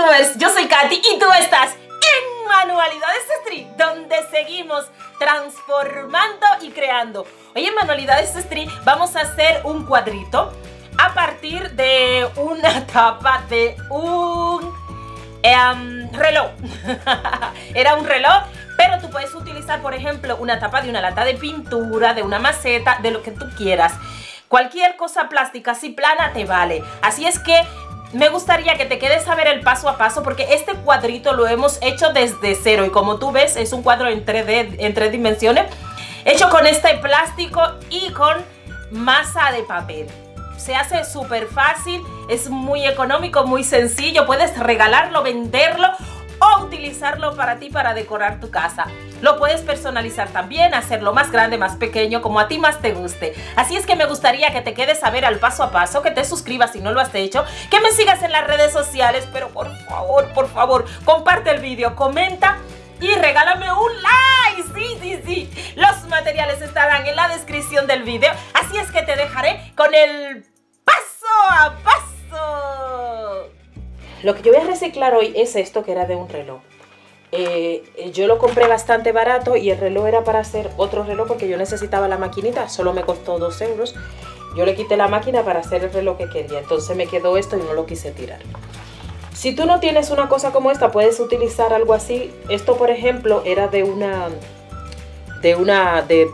youtubers, yo soy Katy y tú estás en Manualidades Street, donde seguimos transformando y creando. Hoy en Manualidades Street vamos a hacer un cuadrito a partir de una tapa de un reloj. Era un reloj, pero tú puedes utilizar, por ejemplo, una tapa de una lata de pintura, de una maceta, de lo que tú quieras. Cualquier cosa plástica así plana te vale. Así es que me gustaría que te quedes a ver el paso a paso, porque este cuadrito lo hemos hecho desde cero y como tú ves es un cuadro en 3D, en 3 dimensiones, hecho con este plástico y con masa de papel. Se hace súper fácil, es muy económico, muy sencillo. Puedes regalarlo, venderlo o utilizarlo para ti, para decorar tu casa. Lo puedes personalizar también, hacerlo más grande, más pequeño, como a ti más te guste. Así es que me gustaría que te quedes a ver al paso a paso, que te suscribas si no lo has hecho, que me sigas en las redes sociales, pero por favor, comparte el vídeo, comenta y regálame un like. Sí. Los materiales estarán en la descripción del vídeo, así es que te dejaré con el paso a paso. Lo que yo voy a reciclar hoy es esto, que era de un reloj. Yo lo compré bastante barato y el reloj era para hacer otro reloj porque yo necesitaba la maquinita, solo me costó 2 euros. Yo le quité la máquina para hacer el reloj que quería, entonces me quedó esto y no lo quise tirar. Si tú no tienes una cosa como esta, puedes utilizar algo así. Esto, por ejemplo, era de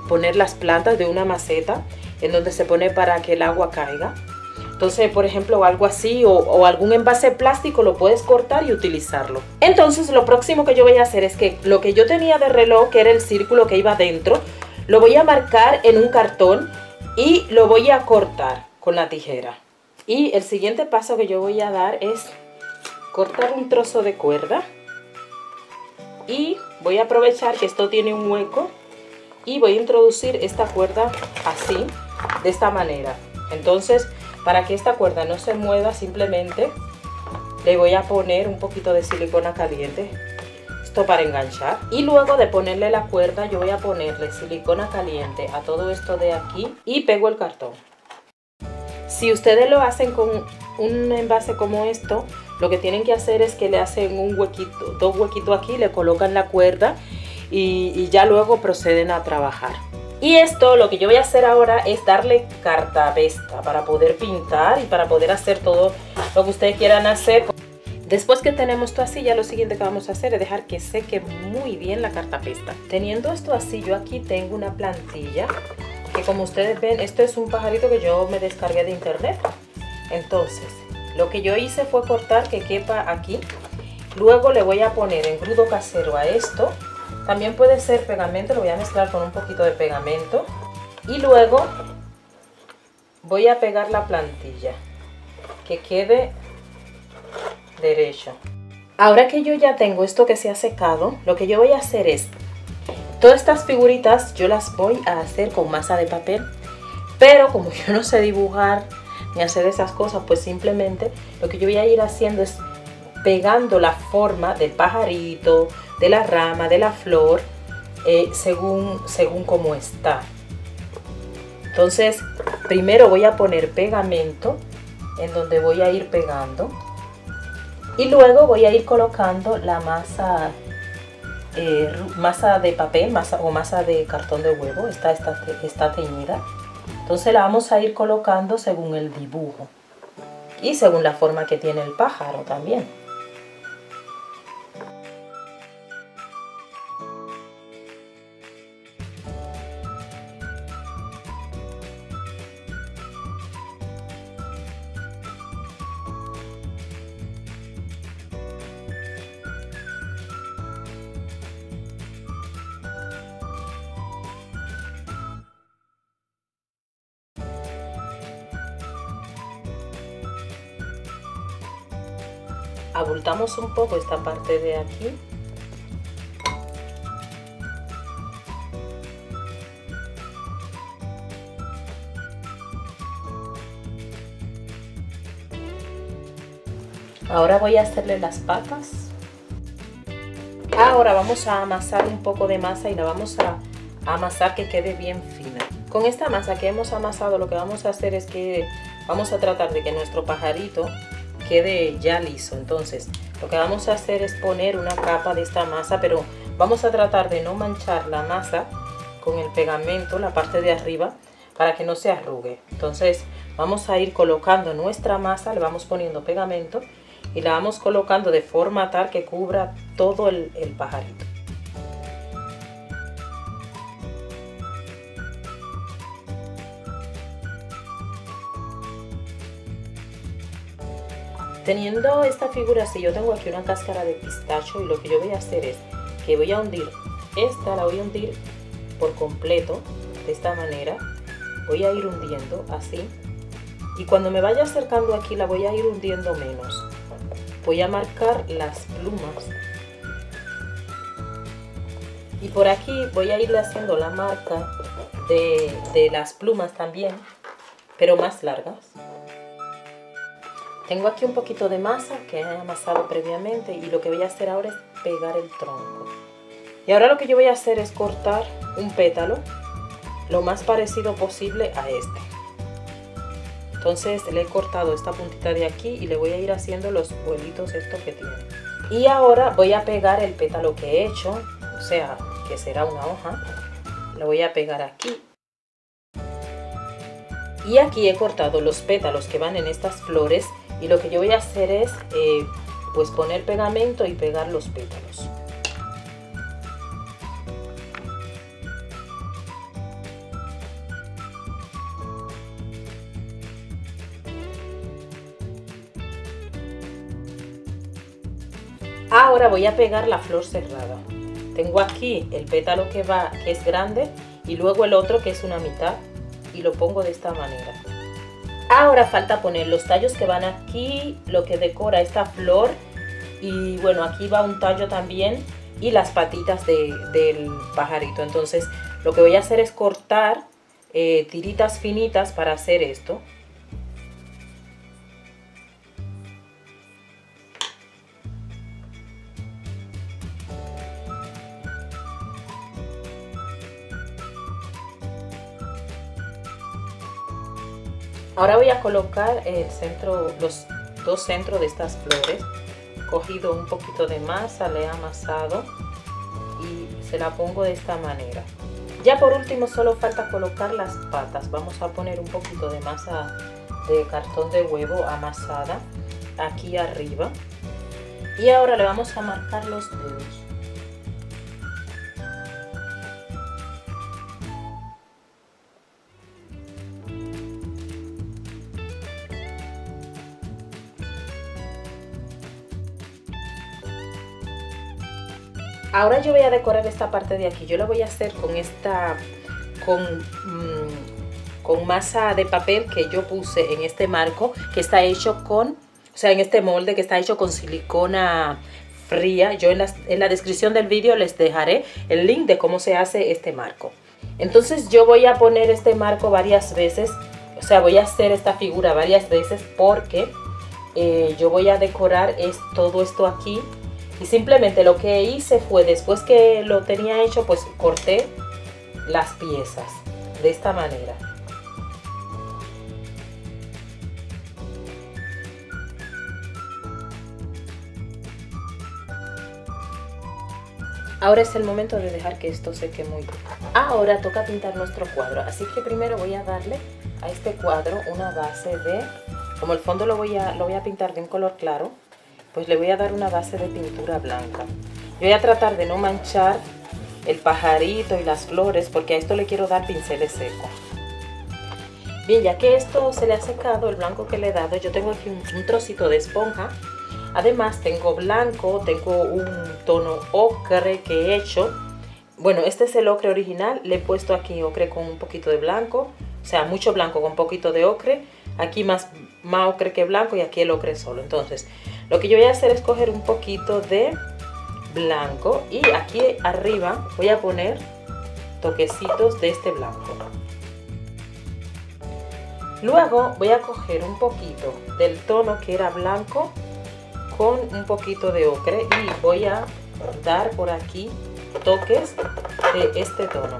poner las plantas, de una maceta en donde se pone para que el agua caiga. Entonces, por ejemplo, algo así o algún envase plástico lo puedes cortar y utilizarlo. Entonces, lo próximo que yo voy a hacer es que lo que yo tenía de reloj, que era el círculo que iba dentro, lo voy a marcar en un cartón y lo voy a cortar con la tijera. Y el siguiente paso que yo voy a dar es cortar un trozo de cuerda. Y voy a aprovechar que esto tiene un hueco y voy a introducir esta cuerda así, de esta manera. Entonces, para que esta cuerda no se mueva, simplemente le voy a poner un poquito de silicona caliente, esto para enganchar. Y luego de ponerle la cuerda, yo voy a ponerle silicona caliente a todo esto de aquí y pego el cartón. Si ustedes lo hacen con un envase como esto, lo que tienen que hacer es que le hacen un huequito, 2 huequitos aquí, le colocan la cuerda y ya luego proceden a trabajar. Y esto, lo que yo voy a hacer ahora es darle cartapesta para poder pintar y para poder hacer todo lo que ustedes quieran hacer. Después que tenemos esto así, ya lo siguiente que vamos a hacer es dejar que seque muy bien la cartapesta. Teniendo esto así, yo aquí tengo una plantilla que, como ustedes ven, esto es un pajarito que yo me descargué de internet. Entonces, lo que yo hice fue cortar que quepa aquí. Luego le voy a poner engrudo casero a esto. También puede ser pegamento, lo voy a mezclar con un poquito de pegamento. Y luego voy a pegar la plantilla, que quede derecho. Ahora que yo ya tengo esto que se ha secado, lo que yo voy a hacer es, todas estas figuritas yo las voy a hacer con masa de papel. Pero como yo no sé dibujar ni hacer esas cosas, pues simplemente lo que yo voy a ir haciendo es pegando la forma del pajarito, de la rama, de la flor, según cómo está. Entonces, primero voy a poner pegamento en donde voy a ir pegando y luego voy a ir colocando la masa, masa de papel, masa de cartón de huevo. Está teñida. Entonces la vamos a ir colocando según el dibujo y según la forma que tiene el pájaro también. Abultamos un poco esta parte de aquí. Ahora voy a hacerle las patas. Ahora vamos a amasar un poco de masa y la vamos a amasar que quede bien fina. Con esta masa que hemos amasado, lo que vamos a hacer es que vamos a tratar de que nuestro pajarito quede ya liso. Entonces lo que vamos a hacer es poner una capa de esta masa, pero vamos a tratar de no manchar la masa con el pegamento, la parte de arriba, para que no se arrugue. Entonces vamos a ir colocando nuestra masa, le vamos poniendo pegamento y la vamos colocando de forma tal que cubra todo el pajarito. Teniendo esta figura así, yo tengo aquí una cáscara de pistacho y lo que yo voy a hacer es que voy a hundir esta, la voy a hundir por completo de esta manera. Voy a ir hundiendo así y cuando me vaya acercando aquí la voy a ir hundiendo menos. Voy a marcar las plumas y por aquí voy a irle haciendo la marca de las plumas también, pero más largas. Tengo aquí un poquito de masa que he amasado previamente y lo que voy a hacer ahora es pegar el tronco. Y ahora lo que yo voy a hacer es cortar un pétalo lo más parecido posible a este. Entonces le he cortado esta puntita de aquí y le voy a ir haciendo los vuelitos estos que tiene. Y ahora voy a pegar el pétalo que he hecho, o sea, que será una hoja. Lo voy a pegar aquí. Y aquí he cortado los pétalos que van en estas flores y lo que yo voy a hacer es pues poner pegamento y pegar los pétalos. Ahora voy a pegar la flor cerrada. Tengo aquí el pétalo que es grande y luego el otro que es una mitad y lo pongo de esta manera. Ahora falta poner los tallos que van aquí, lo que decora esta flor y bueno, aquí va un tallo también y las patitas del pajarito. Entonces lo que voy a hacer es cortar tiritas finitas para hacer esto. Ahora voy a colocar los dos centros de estas flores. He cogido un poquito de masa, le he amasado y se la pongo de esta manera. Ya por último solo falta colocar las patas. Vamos a poner un poquito de masa de cartón de huevo amasada aquí arriba. Y ahora le vamos a marcar los dedos. Ahora yo voy a decorar esta parte de aquí. Yo la voy a hacer con masa de papel que yo puse en este marco que está hecho en este molde que está hecho con silicona fría. Yo en la descripción del vídeo les dejaré el link de cómo se hace este marco. Entonces yo voy a poner este marco varias veces, o sea, voy a hacer esta figura varias veces porque yo voy a decorar todo esto aquí. Y simplemente lo que hice fue, después que lo tenía hecho, pues corté las piezas de esta manera. Ahora es el momento de dejar que esto seque muy bien. Ahora toca pintar nuestro cuadro, así que primero voy a darle a este cuadro una base como el fondo lo voy a pintar de un color claro, pues le voy a dar una base de pintura blanca. Yo voy a tratar de no manchar el pajarito y las flores porque a esto le quiero dar pinceles secos. Bien, ya que esto se le ha secado, el blanco que le he dado, yo tengo aquí un trocito de esponja. Además tengo blanco, tengo un tono ocre que he hecho. Bueno, este es el ocre original, le he puesto aquí ocre con un poquito de blanco, o sea, mucho blanco con un poquito de ocre. Aquí más ocre que blanco y aquí el ocre solo. Entonces, lo que yo voy a hacer es coger un poquito de blanco y aquí arriba voy a poner toquecitos de este blanco. Luego voy a coger un poquito del tono que era blanco con un poquito de ocre y voy a dar por aquí toques de este tono.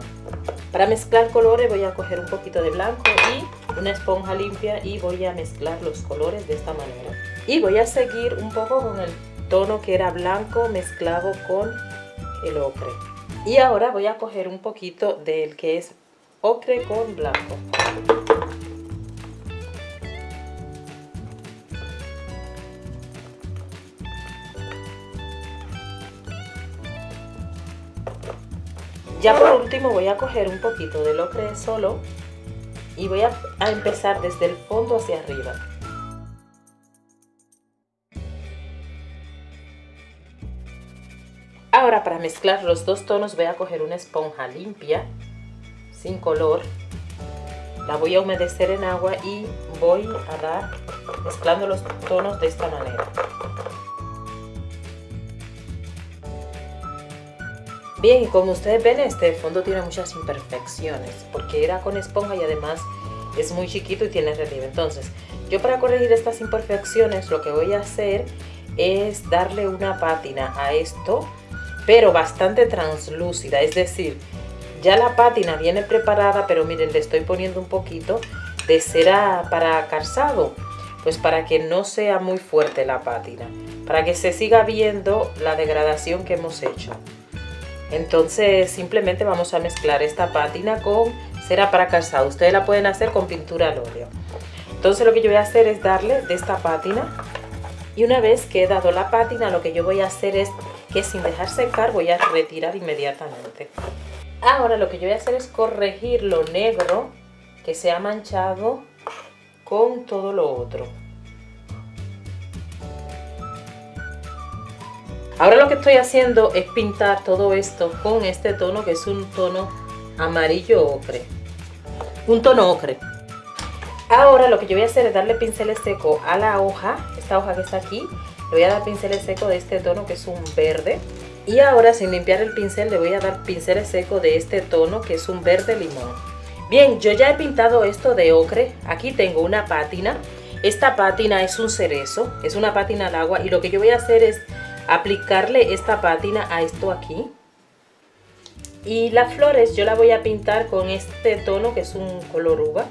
Para mezclar colores voy a coger un poquito de blanco y una esponja limpia y voy a mezclar los colores de esta manera. Y voy a seguir un poco con el tono que era blanco mezclado con el ocre. Y ahora voy a coger un poquito del que es ocre con blanco. Ya por último voy a coger un poquito del ocre solo y voy a empezar desde el fondo hacia arriba. Ahora para mezclar los dos tonos voy a coger una esponja limpia, sin color. La voy a humedecer en agua y voy a dar mezclando los tonos de esta manera. Bien, como ustedes ven, este fondo tiene muchas imperfecciones porque era con esponja y además es muy chiquito y tiene relieve. Entonces, yo para corregir estas imperfecciones lo que voy a hacer es darle una pátina a esto, pero bastante translúcida, es decir, ya la pátina viene preparada, pero miren, le estoy poniendo un poquito de cera para calzado, pues para que no sea muy fuerte la pátina, para que se siga viendo la degradación que hemos hecho. Entonces simplemente vamos a mezclar esta pátina con cera para calzado. Ustedes la pueden hacer con pintura al óleo. Entonces lo que yo voy a hacer es darle de esta pátina. Y una vez que he dado la pátina, lo que yo voy a hacer es que sin dejar secar voy a retirar inmediatamente. Ahora lo que yo voy a hacer es corregir lo negro que se ha manchado con todo lo otro. Ahora lo que estoy haciendo es pintar todo esto con este tono que es un tono amarillo ocre. Un tono ocre. Ahora lo que yo voy a hacer es darle pinceles secos a la hoja. Esta hoja que está aquí. Le voy a dar pinceles secos de este tono que es un verde. Y ahora sin limpiar el pincel le voy a dar pinceles secos de este tono que es un verde limón. Bien, yo ya he pintado esto de ocre. Aquí tengo una pátina. Esta pátina es un cerezo. Es una pátina al agua. Y lo que yo voy a hacer es aplicarle esta pátina a esto aquí. Y las flores yo la voy a pintar con este tono que es un color uva.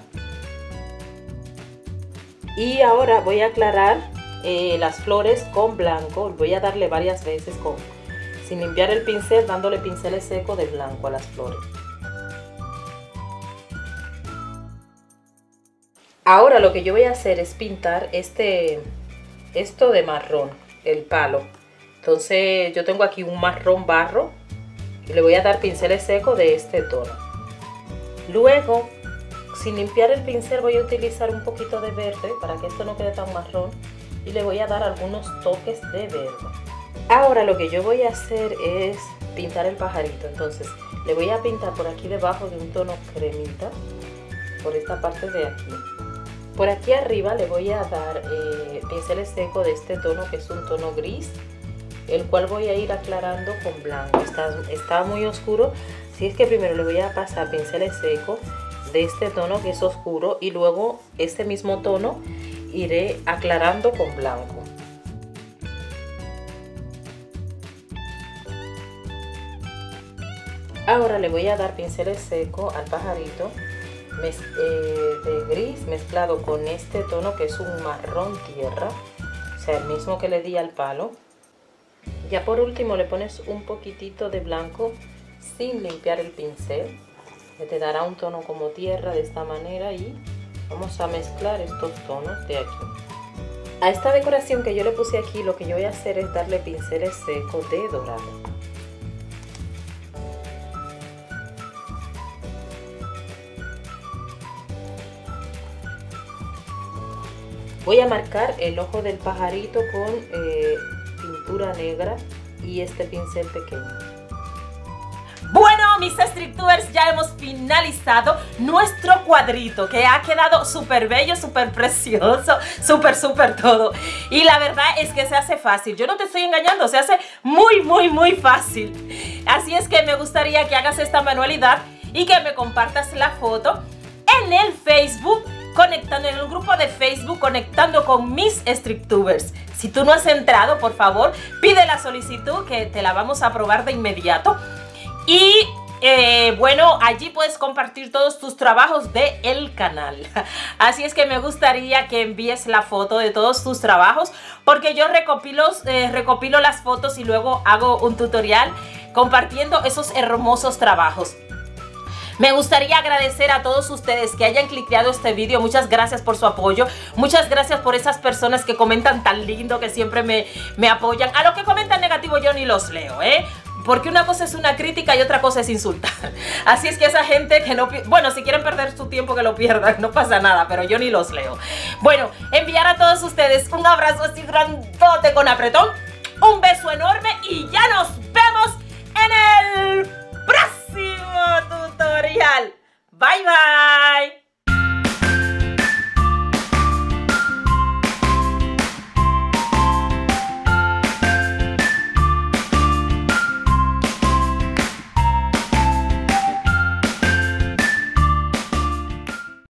Y ahora voy a aclarar las flores con blanco. Voy a darle varias veces sin limpiar el pincel, dándole pinceles secos de blanco a las flores. Ahora lo que yo voy a hacer es pintar esto de marrón, el palo. Entonces yo tengo aquí un marrón barro y le voy a dar pinceles secos de este tono. Luego, sin limpiar el pincel, voy a utilizar un poquito de verde para que esto no quede tan marrón y le voy a dar algunos toques de verde. Ahora lo que yo voy a hacer es pintar el pajarito. Entonces le voy a pintar por aquí debajo de un tono cremita, por esta parte de aquí. Por aquí arriba le voy a dar pinceles secos de este tono que es un tono gris, el cual voy a ir aclarando con blanco. Está muy oscuro, así es que primero le voy a pasar pinceles secos de este tono que es oscuro y luego este mismo tono iré aclarando con blanco. Ahora le voy a dar pinceles secos al pajarito de gris mezclado con este tono que es un marrón tierra, o sea, el mismo que le di al palo. Ya por último le pones un poquitito de blanco sin limpiar el pincel, que te dará un tono como tierra de esta manera y vamos a mezclar estos tonos de aquí. A esta decoración que yo le puse aquí lo que yo voy a hacer es darle pinceles secos de dorado. Voy a marcar el ojo del pajarito con pintura negra y este pincel pequeño. Bueno, mis StreetTubers, ya hemos finalizado nuestro cuadrito que ha quedado súper bello, súper precioso, súper todo. Y la verdad es que se hace fácil. Yo no te estoy engañando, se hace muy fácil. Así es que me gustaría que hagas esta manualidad y que me compartas la foto en el Facebook, conectando en el grupo de Facebook, conectando con mis StreetTubers. Si tú no has entrado, por favor, pide la solicitud que te la vamos a aprobar de inmediato. Y bueno, allí puedes compartir todos tus trabajos del canal. Así es que me gustaría que envíes la foto de todos tus trabajos, porque yo recopilo las fotos y luego hago un tutorial compartiendo esos hermosos trabajos. Me gustaría agradecer a todos ustedes que hayan cliqueado este vídeo. Muchas gracias por su apoyo. Muchas gracias por esas personas que comentan tan lindo, que siempre me apoyan. A los que comentan negativo yo ni los leo, ¿eh? Porque una cosa es una crítica y otra cosa es insultar. Así es que esa gente que no... Bueno, si quieren perder su tiempo, que lo pierdan, no pasa nada, pero yo ni los leo. Bueno, enviar a todos ustedes un abrazo así grandote con apretón. Un beso enorme y ya nos vemos en el próximo tutorial. Bye, bye.